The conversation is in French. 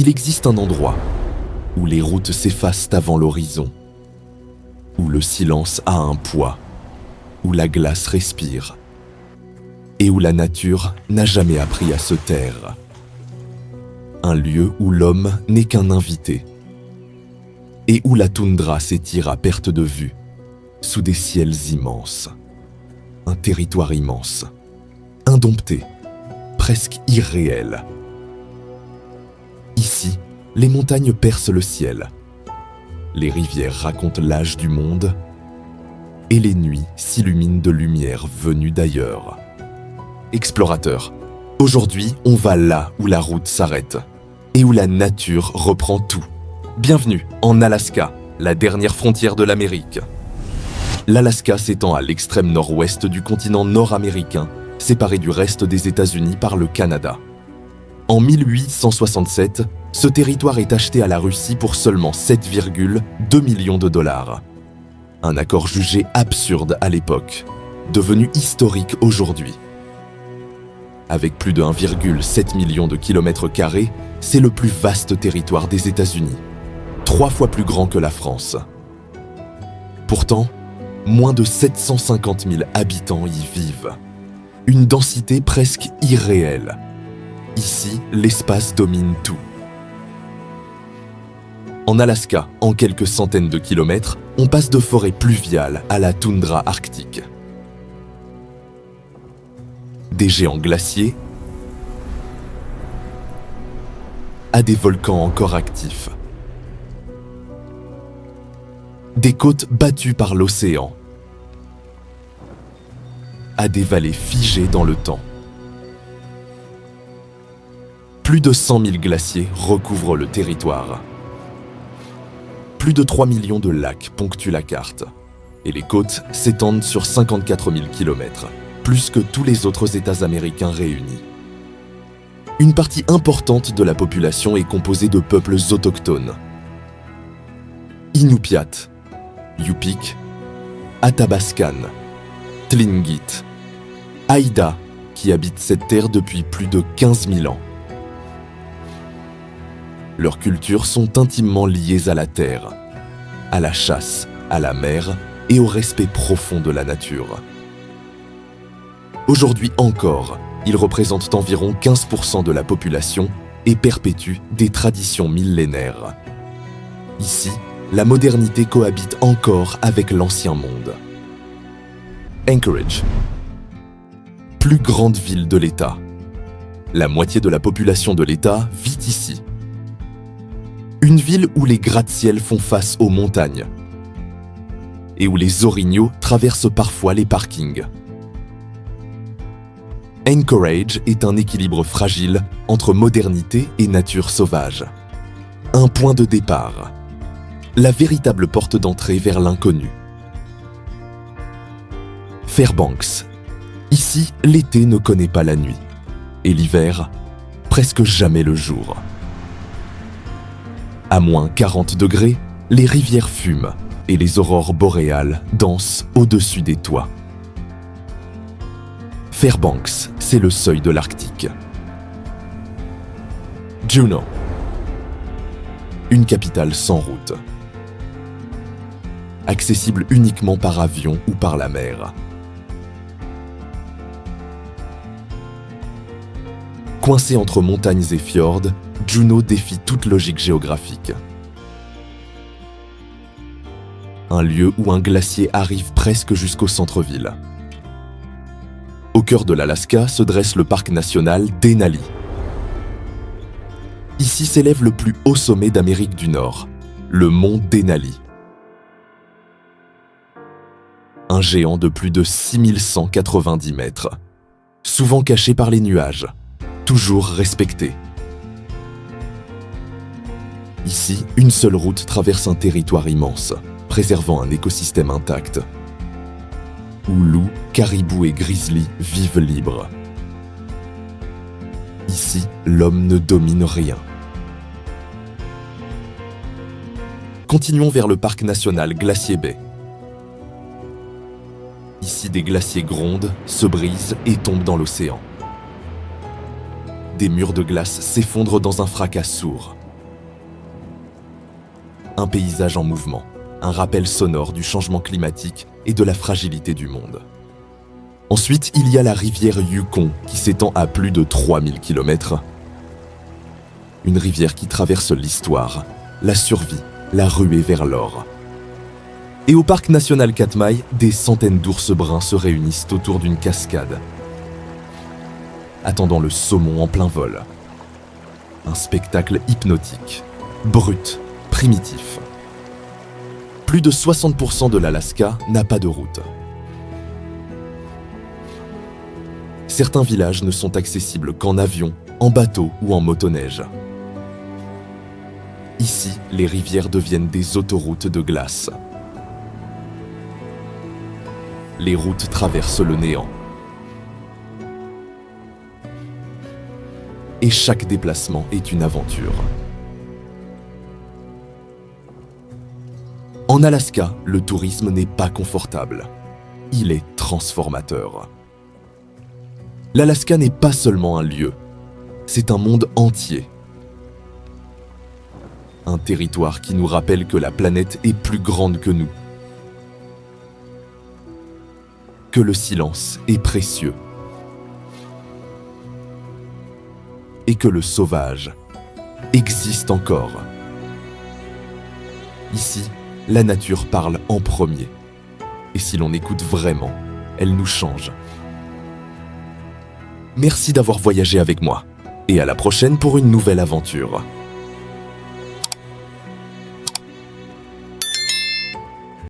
existe un endroit où les routes s'effacent avant l'horizon, où le silence a un poids, où la glace respire et où la nature n'a jamais appris à se taire. Un lieu où l'homme n'est qu'un invité et où la toundra s'étire à perte de vue sous des ciels immenses. Un territoire immense, indompté, presque irréel. Ici, les montagnes percent le ciel, les rivières racontent l'âge du monde et les nuits s'illuminent de lumière venue d'ailleurs. Explorateurs, aujourd'hui on va là où la route s'arrête et où la nature reprend tout. Bienvenue en Alaska, la dernière frontière de l'Amérique. L'Alaska s'étend à l'extrême nord-ouest du continent nord-américain, séparé du reste des États-Unis par le Canada. En 1867, ce territoire est acheté à la Russie pour seulement 7,2 millions de dollars. Un accord jugé absurde à l'époque, devenu historique aujourd'hui. Avec plus de 1,7 million de kilomètres carrés, c'est le plus vaste territoire des États-Unis, 3 fois plus grand que la France. Pourtant, moins de 750 000 habitants y vivent. Une densité presque irréelle. Ici, l'espace domine tout. En Alaska, en quelques centaines de kilomètres, on passe de forêts pluviales à la toundra arctique. Des géants glaciers à des volcans encore actifs. Des côtes battues par l'océan à des vallées figées dans le temps. Plus de 100 000 glaciers recouvrent le territoire. Plus de 3 millions de lacs ponctuent la carte et les côtes s'étendent sur 54 000 kilomètres, plus que tous les autres États américains réunis. Une partie importante de la population est composée de peuples autochtones. Inupiat, Yupik, Athabascan, Tlingit, Haïda, qui habitent cette terre depuis plus de 15 000 ans. Leurs cultures sont intimement liées à la terre, à la chasse, à la mer et au respect profond de la nature. Aujourd'hui encore, ils représentent environ 15% de la population et perpétuent des traditions millénaires. Ici, la modernité cohabite encore avec l'ancien monde. Anchorage, plus grande ville de l'État. La moitié de la population de l'État vit ici. Une ville où les gratte-ciels font face aux montagnes et où les orignaux traversent parfois les parkings. Anchorage est un équilibre fragile entre modernité et nature sauvage. Un point de départ, la véritable porte d'entrée vers l'inconnu. Fairbanks. Ici, l'été ne connaît pas la nuit et l'hiver, presque jamais le jour. À moins 40 degrés, les rivières fument et les aurores boréales dansent au-dessus des toits. Fairbanks, c'est le seuil de l'Arctique. Juneau, une capitale sans route. Accessible uniquement par avion ou par la mer. Coincé entre montagnes et fjords, Juneau défie toute logique géographique. Un lieu où un glacier arrive presque jusqu'au centre-ville. Au cœur de l'Alaska se dresse le parc national Denali. Ici s'élève le plus haut sommet d'Amérique du Nord, le mont Denali. Un géant de plus de 6190 mètres, souvent caché par les nuages, toujours respecté. Ici, une seule route traverse un territoire immense, préservant un écosystème intact, où loups, caribous et grizzlies vivent libres. Ici, l'homme ne domine rien. Continuons vers le parc national Glacier Bay. Ici, des glaciers grondent, se brisent et tombent dans l'océan. Des murs de glace s'effondrent dans un fracas sourd, un paysage en mouvement, un rappel sonore du changement climatique et de la fragilité du monde. Ensuite, il y a la rivière Yukon qui s'étend à plus de 3000 km. Une rivière qui traverse l'histoire, la survie, la ruée vers l'or. Et au parc national Katmai, des centaines d'ours bruns se réunissent autour d'une cascade, attendant le saumon en plein vol. Un spectacle hypnotique, brut, primitif. Plus de 60% de l'Alaska n'a pas de route. Certains villages ne sont accessibles qu'en avion, en bateau ou en motoneige. Ici, les rivières deviennent des autoroutes de glace. Les routes traversent le néant. Et chaque déplacement est une aventure. En Alaska, le tourisme n'est pas confortable. Il est transformateur. L'Alaska n'est pas seulement un lieu, c'est un monde entier. Un territoire qui nous rappelle que la planète est plus grande que nous. Que le silence est précieux. Et que le sauvage existe encore. Ici, la nature parle en premier. Et si l'on écoute vraiment, elle nous change. Merci d'avoir voyagé avec moi. Et à la prochaine pour une nouvelle aventure.